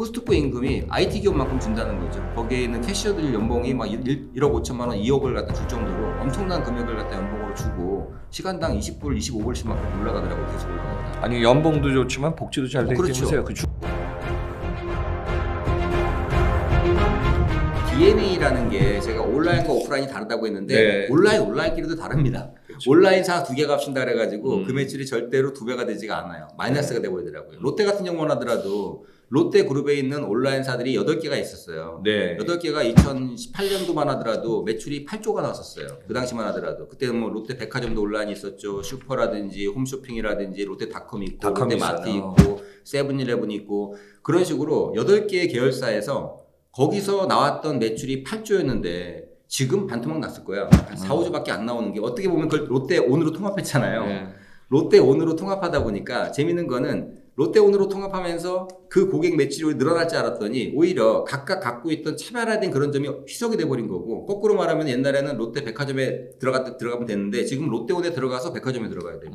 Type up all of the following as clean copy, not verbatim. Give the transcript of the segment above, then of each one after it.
코스트코 임금이 IT 기업만큼 준다는 거죠. 거기에 있는 캐셔들 연봉이 막 1억 5천만 원, 2억을 갖다 줄 정도로 엄청난 금액을 갖다 연봉으로 주고 시간당 20불, 25불씩만큼 올라가더라고요. 계속 올라가더라고요. 아니 연봉도 좋지만 복지도 잘 되게 그렇죠. 해주세요. DNA라는 게 제가 온라인과 오프라인이 다르다고 했는데 네. 온라인끼리도 다릅니다. 그렇죠. 온라인 사 두 개 값인다 그래가지고 그 매출이 절대로 두 배가 되지가 않아요. 마이너스가 돼버리더라고요. 롯데 같은 경우만 하더라도 롯데 그룹에 있는 온라인사들이 8개가 있었어요. 네. 8개가 2018년도만 하더라도 매출이 8조가 나왔었어요. 그 당시만 하더라도. 그때는 뭐 롯데 백화점도 온라인이 있었죠. 슈퍼라든지 홈쇼핑이라든지 롯데닷컴이 있고 롯데마트 있고 세븐일레븐이 있고 그런 식으로 8개의 계열사에서 거기서 나왔던 매출이 8조였는데 지금 반토막 났을 거야. 한 4, 5조밖에 안 나오는 게 어떻게 보면 그걸 롯데온으로 통합했잖아요. 네. 롯데온으로 통합하다 보니까 재밌는 거는 롯데온으로 통합하면서 그 고객 매출이 늘어날 줄 알았더니 오히려 각각 갖고 있던 차별화된 그런 점이 희석이 돼버린 거고 거꾸로 말하면 옛날에는 롯데 백화점에 들어가면 됐는데 지금 롯데온에 들어가서 백화점에 들어가야 되고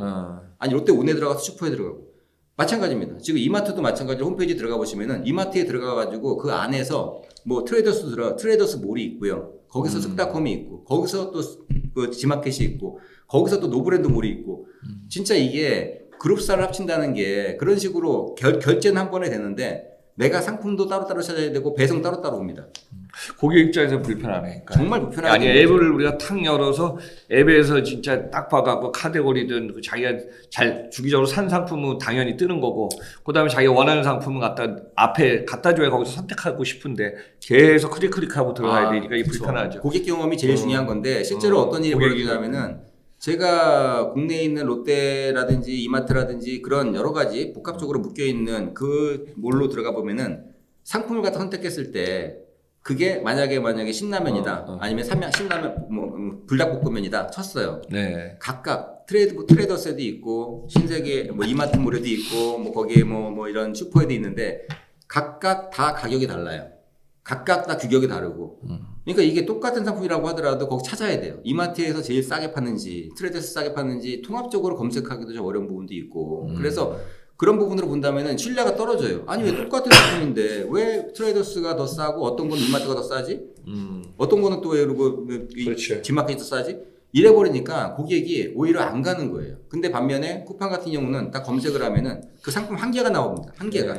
아니 롯데온에 들어가서 슈퍼에 들어가고 마찬가지입니다. 지금 이마트도 마찬가지로 홈페이지 들어가 보시면은 이마트에 들어가 가지고 그 안에서 뭐 트레이더스 몰이 있고요. 거기서 쓱닷컴이 있고 거기서 또 그 지마켓이 있고 거기서 또 노브랜드 몰이 있고 진짜 이게 그룹사를 합친다는 게 그런 식으로 결제는 한 번에 되는데 내가 상품도 따로따로 찾아야 되고 배송 따로따로 옵니다. 고객 입장에서 불편하네. 정말 불편하게. 아니 앱을 우리가 탁 열어서 앱에서 진짜 딱 봐갖고 카테고리든 그 자기가 잘 주기적으로 산 상품은 당연히 뜨는 거고 그다음에 자기가 원하는 상품은 앞에 갖다 줘야 거기서 선택하고 싶은데 계속 클릭하고 들어가야 되니까 이게 그쵸. 불편하죠. 고객 경험이 제일 중요한 건데 실제로 어떤 일이 벌어지냐면은 제가 국내에 있는 롯데라든지 이마트라든지 그런 여러 가지 복합적으로 묶여있는 그 몰로 들어가 보면은 상품을 갖다 선택했을 때 그게 만약에 신라면이다 아니면 신라면 불닭볶음면이다 쳤어요. 네. 각각 트레이더스에도 있고 신세계 이마트몰에도 있고 거기에 이런 슈퍼에도 있는데 각각 다 가격이 달라요. 각각 다 규격이 다르고. 그러니까 이게 똑같은 상품이라고 하더라도 거기 찾아야 돼요. 이마트에서 제일 싸게 파는지, 트레이더스 싸게 파는지 통합적으로 검색하기도 좀 어려운 부분도 있고. 그래서 그런 부분으로 본다면은 신뢰가 떨어져요. 아니 왜 똑같은 상품인데 왜 트레이더스가 더 싸고 어떤 건 이마트가 더 싸지? 어떤 거는 또 왜 그렇죠. 지마켓이 더 싸지? 이래버리니까 고객이 오히려 안 가는 거예요. 근데 반면에 쿠팡 같은 경우는 딱 검색을 하면은 그 상품 한 개가 나옵니다. 한 개가.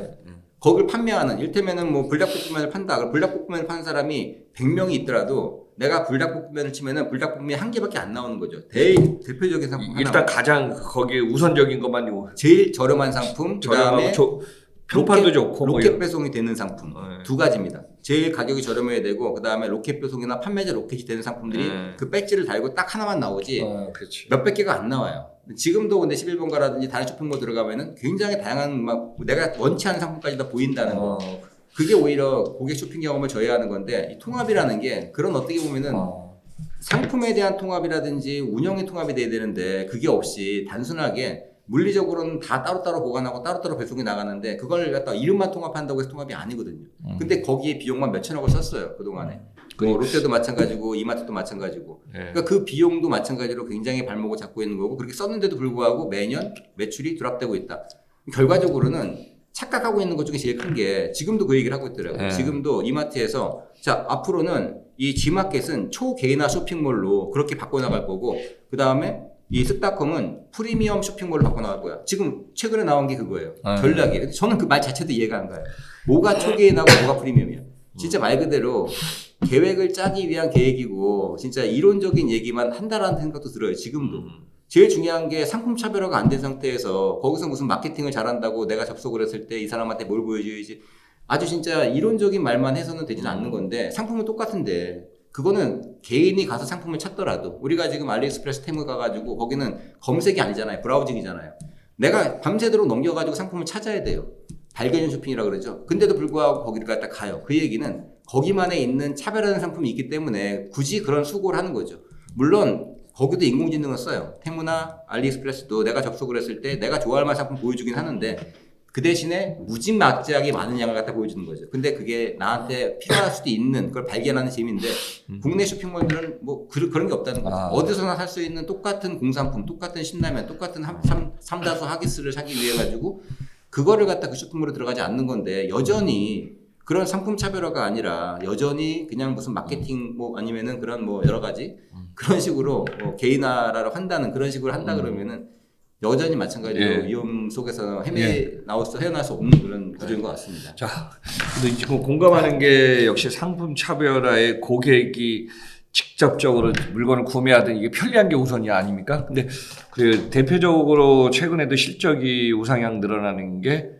거기를 판매하는, 일테면은 불닭볶음면을 판다. 그럼 불닭볶음면을 파는 사람이 100명이 있더라도 내가 불닭볶음면을 치면은 불닭볶음면이 한 개밖에 안 나오는 거죠. 대표적인 상품 하나. 일단 가장 거기에 우선적인 것만 제일 저렴한 상품, 그 다음에 평판도 좋고 로켓 배송이 되는 상품 두 가지입니다. 제일 가격이 저렴해야 되고 그 다음에 로켓 배송이나 판매자 로켓이 되는 상품들이 그 배지를 달고 딱 하나만 나오지 몇백 개가 안 나와요. 지금도 근데 11번가라든지 다른 쇼핑몰 들어가면은 굉장히 다양한 내가 원치 않은 상품까지 다 보인다는 거. 그게 오히려 고객 쇼핑 경험을 저해하는 건데 이 통합이라는 게 그런 어떻게 보면은 상품에 대한 통합이라든지 운영의 통합이 돼야 되는데 그게 없이 단순하게 물리적으로는 다 따로따로 보관하고 따로따로 배송이 나가는데 그걸 갖다 이름만 통합한다고 해서 통합이 아니거든요. 근데 거기에 비용만 몇천억을 썼어요. 그동안에. 롯데도 마찬가지고 이마트도 마찬가지고. 그러니까 그 비용도 마찬가지로 굉장히 발목을 잡고 있는 거고 그렇게 썼는데도 불구하고 매년 매출이 드랍되고 있다. 결과적으로는 착각하고 있는 것 중에 제일 큰 게 지금도 그 얘기를 하고 있더라고요. 지금도 이마트에서 자 앞으로는 이 G마켓은 초개인화 쇼핑몰로 그렇게 바꿔나갈 거고 그 다음에 이 쓱닷컴은 프리미엄 쇼핑몰로 바꿔나갈 거야. 지금 최근에 나온 게 그거예요. 전략이. 저는 그 말 자체도 이해가 안 가요. 뭐가 초개인하고 뭐가 프리미엄이야. 진짜 말 그대로 계획을 짜기 위한 계획이고 진짜 이론적인 얘기만 한다라는 생각도 들어요. 지금도. 제일 중요한 게 상품 차별화가 안 된 상태에서 거기서 무슨 마케팅을 잘한다고 내가 접속을 했을 때 이 사람한테 뭘 보여줘야지 아주 진짜 이론적인 말만 해서는 되지는 않는 건데 상품은 똑같은데 그거는 개인이 가서 상품을 찾더라도 우리가 지금 알리익스프레스 테무 가가지고 거기는 검색이 아니잖아요. 브라우징이잖아요. 내가 밤새도록 넘겨가지고 상품을 찾아야 돼요. 발견형 쇼핑이라고 그러죠. 근데도 불구하고 거기를 갖다 가요. 그 얘기는 거기만에 있는 차별화된 상품이 있기 때문에 굳이 그런 수고를 하는 거죠. 물론 거기도 인공지능을 써요. 테무나 알리익스프레스도 내가 접속을 했을 때 내가 좋아할 만한 상품 보여주긴 하는데 그 대신에 무지막지하게 많은 양을 갖다 보여주는 거죠. 근데 그게 나한테 필요할 수도 있는 그걸 발견하는 재미인데 국내 쇼핑몰들은 그런 게 없다는 거죠. 어디서나 살 수 있는 똑같은 공산품, 똑같은 신라면, 똑같은 삼다수 하기스를 사기 위해 가지고 그거를 갖다 그 쇼핑몰에 들어가지 않는 건데 여전히 그런 상품 차별화가 아니라 여전히 그냥 무슨 마케팅 뭐 아니면은 그런 뭐 여러 가지 그런 식으로 뭐 개인화를 한다는 그런 식으로 한다 그러면은 여전히 마찬가지로 위험 속에서 헤어날 수 없는 그런 구조인 것 같습니다. 자, 근데 지금 공감하는 게 역시 상품 차별화에 고객이 직접적으로 물건을 구매하든 이게 편리한 게 우선이 아닙니까? 근데 그 대표적으로 최근에도 실적이 우상향 늘어나는 게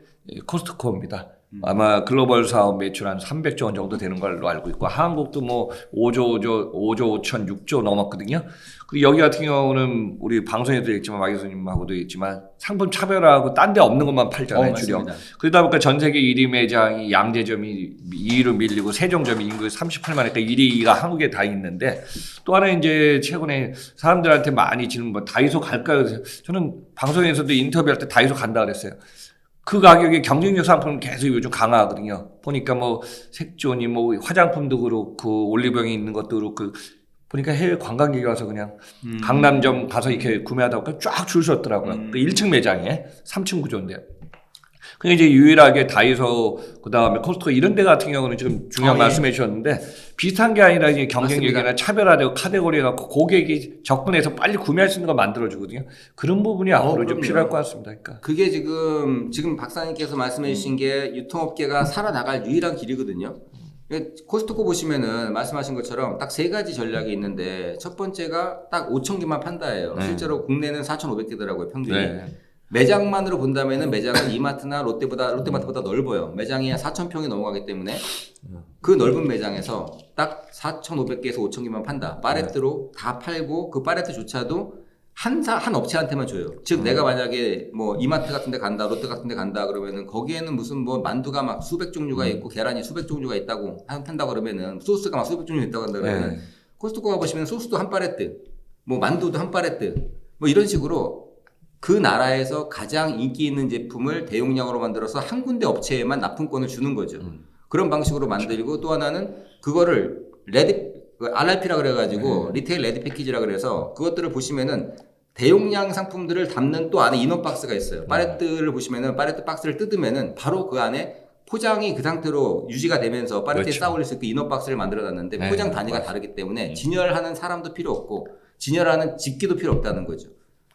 코스트코입니다. 아마 글로벌 사업 매출 한 300조 원 정도 되는 걸로 알고 있고 한국도 뭐 5조 5천 6조 넘었거든요. 그리고 여기 같은 경우는 우리 방송에도 있지만 마 교수님하고도 있지만 상품 차별화하고 딴 데 없는 것만 팔잖아요. 주력. 그러다 보니까 전 세계 1위 매장이 양재점이 2위로 밀리고 세종점이 인구 38만이니까 1위가 한국에 다 있는데 또 하나 이제 최근에 사람들한테 많이 지금 뭐 다이소 갈까요? 저는 방송에서도 인터뷰할 때 다이소 간다 그랬어요. 그 가격에 경쟁력 상품은 계속 요즘 강화하거든요. 보니까 뭐 색존이 뭐 화장품도 그렇고 올리브영에 있는 것도 그렇고 보니까 해외 관광객이 와서 그냥 강남점 가서 이렇게 구매하다 보니까 쫙 줄 섰더라고요. 그 1층 매장에 3층 구조인데요. 그게 이제 유일하게 다이소 그다음에 코스트코 이런 데 같은 경우는 지금 중요한 말씀해 주셨는데 비슷한 게 아니라 이제 경쟁력이나 맞습니다. 차별화되고 카테고리 갖고 고객이 접근해서 빨리 구매할 수 있는 걸 만들어 주거든요. 그런 부분이 앞으로 좀 필요할 것 같습니다. 그러니까 그게 지금 박사님께서 말씀해 주신 게 유통업계가 살아나갈 유일한 길이거든요. 코스트코 보시면은 말씀하신 것처럼 딱 세 가지 전략이 있는데 첫 번째가 딱 5천 개만 판다예요. 실제로 국내는 4,500개더라고요, 평균이. 매장만으로 본다면은 매장은 이마트나 롯데마트보다 넓어요. 매장이 4,000평이 넘어가기 때문에 그 넓은 매장에서 딱 4,500개에서 5,000개만 판다. 파레트로 다 팔고 그 파레트조차도 한 업체한테만 줘요. 즉 내가 만약에 뭐 이마트 같은 데 간다, 롯데 같은 데 간다 그러면은 거기에는 무슨 뭐 만두가 막 수백 종류가 있고 계란이 수백 종류가 있다고 한다 그러면은 소스가 막 수백 종류 있다고 한다 그러면은 코스트코 가보시면 소스도 한 파레트, 뭐 만두도 한 파레트, 뭐 이런 식으로 그 나라에서 가장 인기 있는 제품을 대용량으로 만들어서 한 군데 업체에만 납품권을 주는 거죠. 그런 방식으로 만들고 또 하나는 그거를 RRP라 그래가지고 리테일 레디 패키지라 그래서 그것들을 보시면은 대용량 상품들을 담는 또 안에 인원 박스가 있어요. 파레트를 보시면은 파레트 박스를 뜯으면은 바로 그 안에 포장이 그 상태로 유지가 되면서 파레트에 쌓아 올릴 수 있게 인원 박스를 만들어 놨는데 포장 단위가 다르기 때문에 진열하는 사람도 필요 없고 진열하는 집기도 필요 없다는 거죠.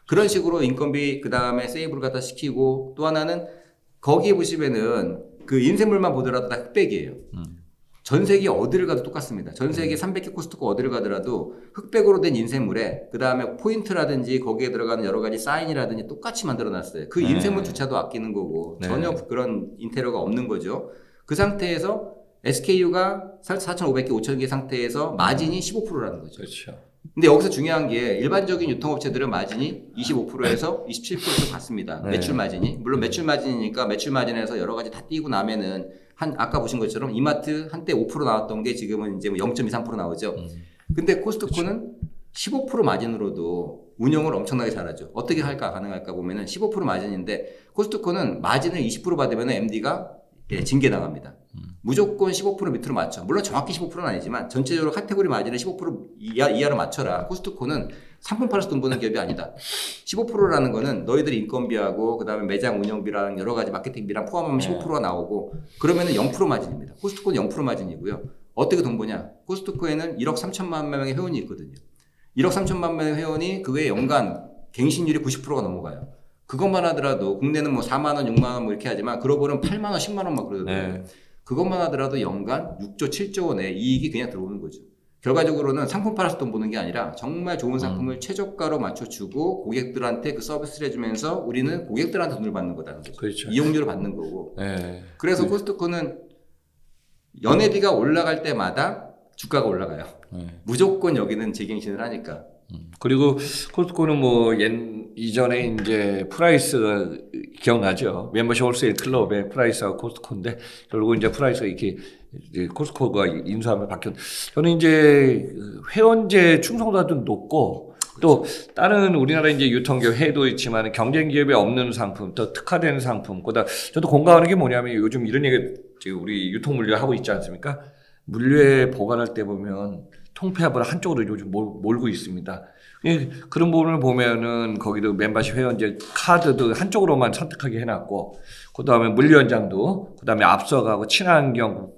그런 식으로 인건비 그 다음에 세이브를 갖다 시키고 또 하나는 거기에 보시면은 그 인쇄물만 보더라도 다 흑백이에요. 전 세계 어디를 가도 똑같습니다. 전 세계 300개 코스트코 어디를 가더라도 흑백으로 된 인쇄물에 그 다음에 포인트라든지 거기에 들어가는 여러 가지 사인이라든지 똑같이 만들어 놨어요. 그 인쇄물조차도 아끼는 거고 전혀 그런 인테리어가 없는 거죠. 그 상태에서 SKU가 4,500개, 5,000개 상태에서 마진이 15%라는 거죠. 그렇죠. 근데 여기서 중요한 게 일반적인 유통업체들은 마진이 25%에서 27% 받습니다. 매출 마진이. 물론 매출 마진이니까 매출 마진에서 여러 가지 다 띄고 나면은 아까 보신 것처럼 이마트 한때 5% 나왔던 게 지금은 이제 0.23% 나오죠. 근데 코스트코는 15% 마진으로도 운영을 엄청나게 잘하죠. 어떻게 가능할까 보면은 15% 마진인데 코스트코는 마진을 20% 받으면 MD가 징계 나갑니다. 무조건 15% 밑으로 맞춰. 물론 정확히 15%는 아니지만 전체적으로 카테고리 마진을 15% 이하로 맞춰라. 코스트코는 상품 팔아서 돈 버는 기업이 아니다. 15%라는 거는 너희들이 인건비하고 그다음에 매장 운영비랑 여러 가지 마케팅비랑 포함하면 15%가 나오고 그러면은 0% 마진입니다. 코스트코는 0% 마진이고요. 어떻게 돈 버냐? 코스트코에는 1억 3천만 명의 회원이 있거든요. 1억 3천만 명의 회원이 그 외에 연간 갱신율이 90%가 넘어가요. 그것만 하더라도 국내는 뭐 4만 원, 6만 원 뭐 이렇게 하지만 글로벌은 8만 원, 10만 원 막 그러더라고요. 그것만 하더라도 연간 6조, 7조 원의 이익이 그냥 들어오는 거죠. 결과적으로는 상품 팔아서 돈 버는 게 아니라 정말 좋은 상품을 최저가로 맞춰주고 고객들한테 그 서비스를 해주면서 우리는 고객들한테 돈을 받는 거다는 거죠. 그렇죠. 이용료를 받는 거고. 그래서 코스트코는 연회비가 올라갈 때마다 주가가 올라가요. 무조건 여기는 재갱신을 하니까. 그리고 코스트코는 뭐 이전에 이제 프라이스가 기억나죠? 멤버십 홀세일 클럽의 프라이스하고 코스트코인데 결국 이제 프라이스가 이렇게 코스트코가 인수하면 바뀌었. 저는 이제 회원제 충성도도 높고 또 다른 우리나라 이제 유통기업 해도 있지만 경쟁 기업에 없는 상품, 또 특화된 상품. 그다음 저도 공감하는 게 뭐냐면 요즘 이런 얘기 우리 유통 물류 하고 있지 않습니까? 물류에 보관할 때 보면 통폐합을 한쪽으로 요즘 몰고 있습니다. 그런 부분을 보면은 거기도 멤버십 회원제 카드도 한쪽으로만 선택하게 해놨고, 그 다음에 물류 현장도, 그 다음에 앞서가고 친환경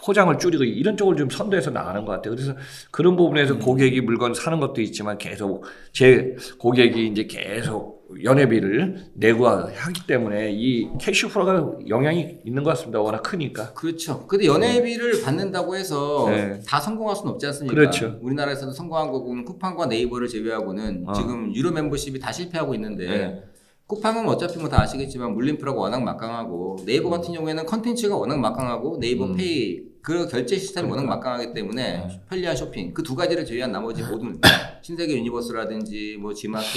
포장을 줄이고 이런 쪽을 좀 선도해서 나가는 것 같아요. 그래서 그런 부분에서 고객이 물건 사는 것도 있지만 계속 제 고객이 이제 계속 연회비를 내고 하기 때문에 이 캐시플로가 영향이 있는 것 같습니다. 워낙 크니까. 그렇죠. 근데 연회비를 받는다고 해서 네. 다 성공할 수는 없지 않습니까? 그렇죠. 우리나라에서도 성공한 거고는 쿠팡과 네이버를 제외하고는 지금 유료 멤버십이 다 실패하고 있는데 네. 쿠팡은 어차피 뭐 다 아시겠지만 물림프라고 워낙 막강하고 네이버 같은 경우에는 컨텐츠가 워낙 막강하고 네이버 페이 그 결제 시스템이 워낙 막강하기 때문에 편리한 쇼핑 그 두 가지를 제외한 나머지 모든 신세계 유니버스라든지 뭐 지마켓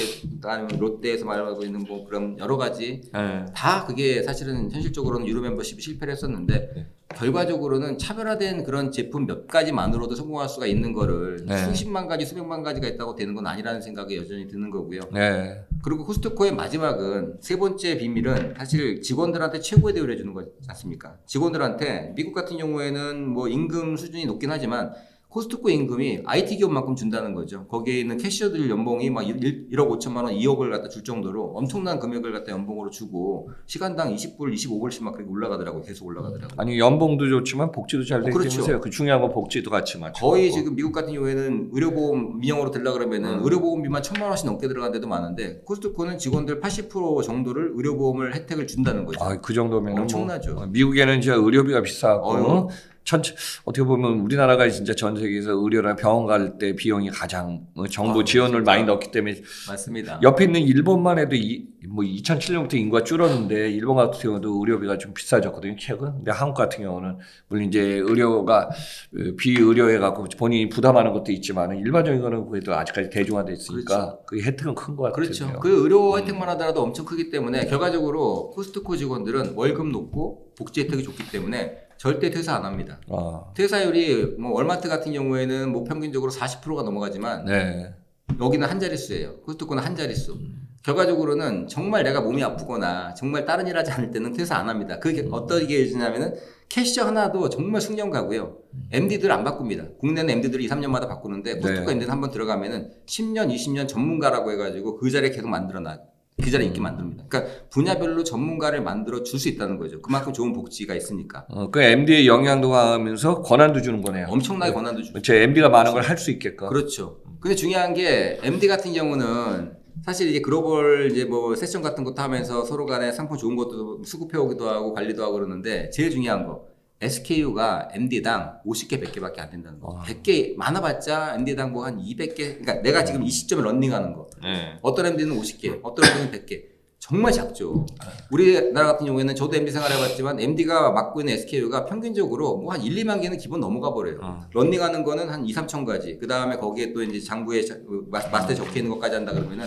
아니면 롯데에서 말하고 있는 뭐 그런 여러 가지 다 그게 사실은 현실적으로는 유료 멤버십이 실패를 했었는데 결과적으로는 차별화된 그런 제품 몇 가지만으로도 성공할 수가 있는 거를 수십만 가지 수백만 가지가 있다고 되는 건 아니라는 생각이 여전히 드는 거고요. 그리고 코스트코의 마지막은 세 번째 비밀은 사실 직원들한테 최고의 대우를 해주는 거지 않습니까? 직원들한테 미국 같은 경우에는 뭐 임금 수준이 높긴 하지만 코스트코 임금이 IT 기업만큼 준다는 거죠. 거기에 있는 캐셔들 연봉이 막 1억 5천만 원, 2억을 갖다 줄 정도로 엄청난 금액을 갖다 연봉으로 주고 시간당 20불, 25불씩 막 그렇게 올라가더라고요. 계속 올라가더라고요. 아니 연봉도 좋지만 복지도 잘 되기 그렇죠. 때문에 그 중요한 건 복지도 같이 맞춰. 거의 지금 미국 같은 경우에는 의료보험 민영으로 들라 그러면은 의료보험비만 1,000만 원씩 넘게 들어간 데도 많은데 코스트코는 직원들 80% 정도를 의료보험을 혜택을 준다는 거죠. 아, 그 정도면 엄청나죠. 뭐, 미국에는 진짜 의료비가 비싸고 어떻게 보면 우리나라가 진짜 전 세계에서 의료나 병원 갈 때 비용이 가장 정부 지원을 진짜. 많이 넣기 때문에 맞습니다. 옆에 있는 일본만 해도 뭐 2007년부터 인구가 줄었는데 일본 같은 경우도 의료비가 좀 비싸졌거든요 최근. 근데 한국 같은 경우는 물론 이제 의료가 비의료해 갖고 본인이 부담하는 것도 있지만 일반적인 거는 그래도 아직까지 대중화돼 있으니까 그렇죠. 그 혜택은 큰 것 같아요. 그렇죠. 그 의료 혜택만 하더라도 엄청 크기 때문에 결과적으로 코스트코 직원들은 월급 높고 복지 혜택이 좋기 때문에 절대 퇴사 안 합니다. 퇴사율이 뭐 월마트 같은 경우에는 뭐 평균적으로 40%가 넘어가지만 여기는 한 자릿수예요. 코스트코는 한 자릿수. 결과적으로는 정말 내가 몸이 아프거나 정말 다른 일 하지 않을 때는 퇴사 안 합니다. 그게 어떻게 해주냐면은 캐셔 하나도 정말 숙련가고요. MD들 안 바꿉니다. 국내는 MD들이 2, 3년마다 바꾸는데 코스트코 MD는 한번 들어가면은 10년, 20년 전문가라고 해가지고 그 자리에 계속 만들어놔. 그 자리에 있게 만듭니다. 그러니까 분야별로 전문가를 만들어 줄 수 있다는 거죠. 그만큼 좋은 복지가 있으니까. 그 MD의 영향도 강하면서 권한도 주는 거네요. 엄청나게 권한도 주죠. 제 MD가 많은 걸 할 수 있게끔. 그렇죠. 근데 중요한 게 MD 같은 경우는 사실 이제 글로벌 이제 뭐 세션 같은 것도 하면서 서로 간에 상품 좋은 것도 수급해 오기도 하고 관리도 하고 그러는데 제일 중요한 거 SKU가 MD당 50개, 100개밖에 안 된다는 거. 100개 많아봤자 MD당 뭐 한 200개. 그러니까 내가 지금 이 시점에 런닝하는 거. 어떤 MD는 50개, 어떤 MD는 100개. 정말 작죠. 우리나라 같은 경우에는 저도 MD 생활해봤지만 MD가 맡고 있는 SKU가 평균적으로 뭐 한 1, 2만 개는 기본 넘어가 버려요. 런닝하는 거는 한 2, 3천 가지. 그 다음에 거기에 또 이제 장부에 마스터에 적혀 있는 것까지 한다 그러면은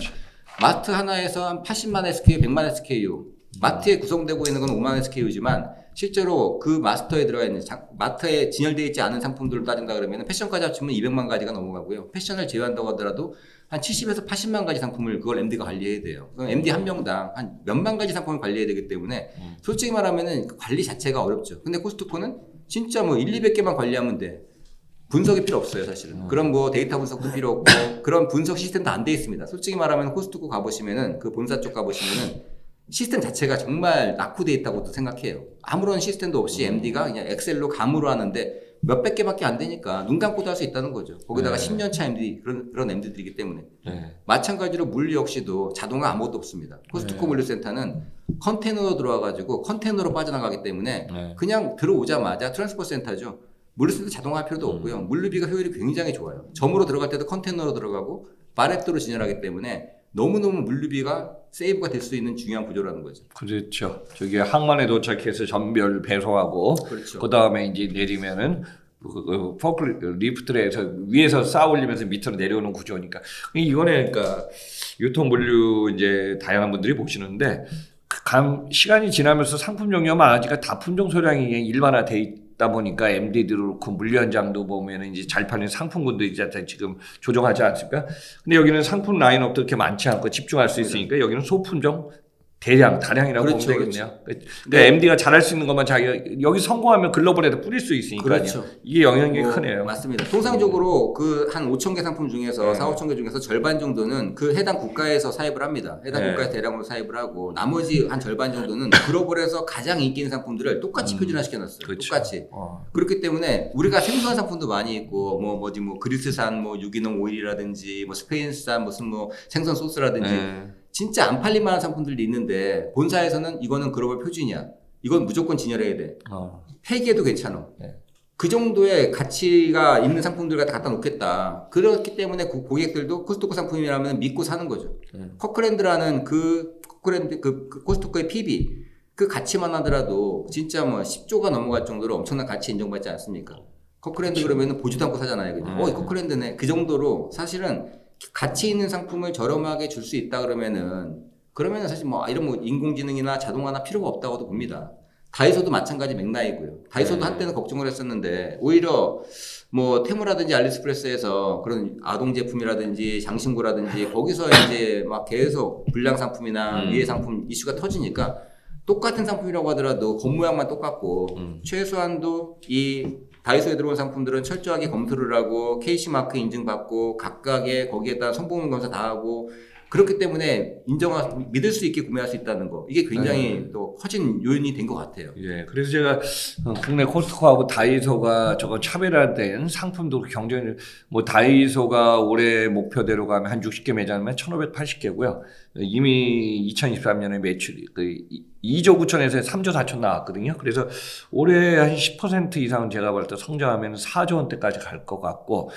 마트 하나에서 한 80만 SKU, 100만 SKU. 마트에 구성되고 있는 건 5만 SKU지만 실제로 그 마스터에 들어가 있는 마트에 진열되어 있지 않은 상품들을 따진다 그러면 패션까지 합치면 200만 가지가 넘어가고요. 패션을 제외한다고 하더라도 한 70에서 80만 가지 상품을 그걸 MD가 관리해야 돼요. 그럼 MD 한 명당 한 몇만 가지 상품을 관리해야 되기 때문에 솔직히 말하면은 관리 자체가 어렵죠. 근데 코스트코는 진짜 뭐 1, 200개만 관리하면 돼. 분석이 필요 없어요, 사실은. 그런 뭐 데이터 분석도 필요 없고 그런 분석 시스템도 안 돼 있습니다. 솔직히 말하면 코스트코 가보시면은 그 본사 쪽 가보시면은 시스템 자체가 정말 낙후되어 있다고 생각해요. 아무런 시스템도 없이 MD가 그냥 엑셀로 감으로 하는데 몇백 개밖에 안 되니까 눈 감고도 할 수 있다는 거죠. 거기다가 10년차 MD, 그런 MD들이기 때문에. 마찬가지로 물류 역시도 자동화 아무것도 없습니다. 코스트코 물류센터는 컨테이너로 들어와가지고 컨테이너로 빠져나가기 때문에 그냥 들어오자마자 트랜스포 센터죠. 물류센터 자동화할 필요도 없고요. 물류비가 효율이 굉장히 좋아요. 점으로 들어갈 때도 컨테이너로 들어가고 바렛도로 진열하기 때문에 너무너무 물류비가 세이브가 될 수 있는 중요한 구조라는 거죠. 그렇죠. 저기 항만에 도착해서 전별 배송하고 그렇죠. 그 다음에 이제 내리면은 포크 리프트에서 위에서 쌓아 올리면서 밑으로 내려오는 구조니까 이거는 그러니까 유통 물류 이제 다양한 분들이 보시는데 시간이 지나면서 상품 종류가 많아지니까 다 품종 소량이 일반화돼 있다 보니까 MD도 그렇고 물류 현장도 보면은 이제 잘 파는 상품군도 이제 지금 조정하지 않습니까? 근데 여기는 상품 라인업도 그렇게 많지 않고 집중할 수 있으니까 여기는 소품종 다량이라고 그렇죠, 보면 되겠네요. 그러니까 MD가 잘할 수 있는 것만 자기가 여기 성공하면 글로벌에도 뿌릴 수 있으니까요. 그렇죠. 이게 영향이 크네요. 맞습니다. 통상적으로 그 한 5천 개 상품 중에서 4, 5천 개 중에서 절반 정도는 그 해당 국가에서 사입을 합니다. 해당 국가에서 대량으로 사입을 하고 나머지 한 절반 정도는 글로벌에서 가장 인기 있는 상품들을 똑같이 표준화 시켜놨어요. 그렇죠. 똑같이. 그렇기 때문에 우리가 생소한 상품도 많이 있고 뭐 그리스산 뭐 유기농 오일이라든지 뭐 스페인산 무슨 뭐 생선 소스라든지 진짜 안 팔릴 만한 상품들도 있는데 본사에서는 이거는 글로벌 표준이야. 이건 무조건 진열해야 돼. 폐기해도 괜찮아. 그 정도의 가치가 있는 상품들 갖다 놓겠다. 그렇기 때문에 고객들도 코스트코 상품이라면 믿고 사는 거죠. 커크랜드라는 그 코스트코의 PB 그 가치만 하더라도 진짜 뭐 10조가 넘어갈 정도로 엄청난 가치 인정받지 않습니까? 커크랜드 그러면은 보지도 않고 사잖아요. 그냥. 이 커크랜드네. 그 정도로 사실은 가치 있는 상품을 저렴하게 줄 수 있다 그러면은 사실 뭐 이런 뭐 인공지능이나 자동화나 필요가 없다고도 봅니다. 다이소도 마찬가지 맥락이고요. 다이소도 한때는 걱정을 했었는데 오히려 뭐 테무라든지 알리익스프레스에서 그런 아동 제품이라든지 장신구라든지 거기서 이제 막 계속 불량 상품이나 위해 상품 이슈가 터지니까 똑같은 상품이라고 하더라도 겉모양만 똑같고 최소한도 이 다이소에 들어온 상품들은 철저하게 검토를 하고 KC마크 인증받고 각각의 거기에다 성분명 검사 다 하고 그렇기 때문에 믿을 수 있게 구매할 수 있다는 거 이게 굉장히 또 커진 요인이 된 것 같아요. 예, 그래서 제가 국내 코스트코하고 다이소가 저거 차별화된 상품도 경쟁을 뭐 다이소가 올해 목표대로 가면 한 60개 매장이면 1,580개고요. 이미 2023년에 매출이 2조 9천에서 3조 4천 나왔거든요. 그래서 올해 한 10% 이상은 제가 볼 때 성장하면 4조 원대까지 갈 것 같고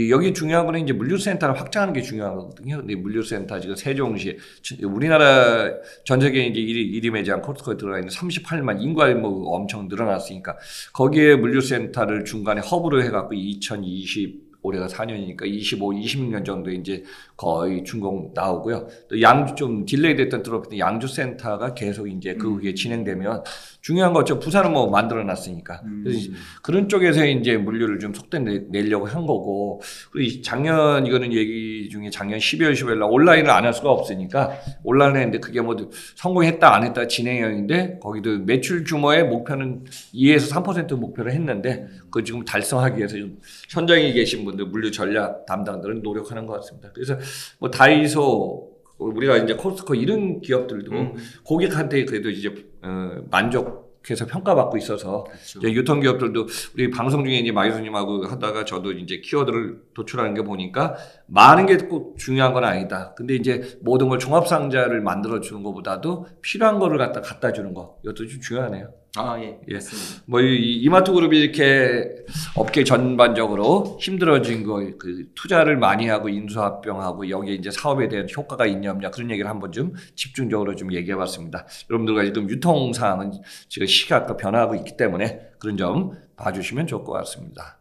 여기 중요한 거는 이제 물류센터를 확장하는 게 중요한 거거든요. 근데 물류센터 지금 세종시 우리나라 전 세계 이제 1위 매장 코스트코에 들어가 있는 38만 인구가 뭐 엄청 늘어났으니까 거기에 물류센터를 중간에 허브로 해갖고 2020 올해가 4년이니까 25, 26년 정도 이제 거의 준공 나오고요. 또 양주 좀 딜레이 됐던 들어봤더니 양주 센터가 계속 이제 그게 진행되면 중요한 거죠. 부산은 뭐 만들어 놨으니까. 그래서 그런 쪽에서 이제 물류를 좀 속도 내려고 한 거고. 그리고 작년 이거는 얘기 중에 작년 12월 15일 날 온라인을 안 할 수가 없으니까 온라인을 했는데 그게 뭐 성공했다 안 했다 진행형인데 거기도 매출 규모의 목표는 2에서 3% 목표를 했는데 그거 지금 달성하기 위해서 좀 현장에 계신 분들 물류 전략 담당들은 노력하는 것 같습니다. 그래서 뭐 다이소 우리가 이제 코스트코 이런 기업들도 고객한테 그래도 이제 만족해서 평가받고 있어서 그렇죠. 이제 유통기업들도 우리 방송 중에 이제 마이수님하고 하다가 저도 이제 키워드를 도출하는 게 보니까 많은 게 꼭 중요한 건 아니다. 근데 이제 모든 걸 종합상자를 만들어 주는 것보다도 필요한 거를 갖다 주는 거 이것도 좀 중요하네요. 예. 맞습니다. 뭐 이마트 그룹이 이렇게 업계 전반적으로 힘들어진 거 그 투자를 많이 하고 인수합병하고 여기에 이제 사업에 대한 효과가 있냐 없냐 그런 얘기를 한번 좀 집중적으로 좀 얘기해봤습니다. 여러분들과 지금 유통 상황은 지금 시각과 변화하고 있기 때문에 그런 점 봐주시면 좋을 것 같습니다.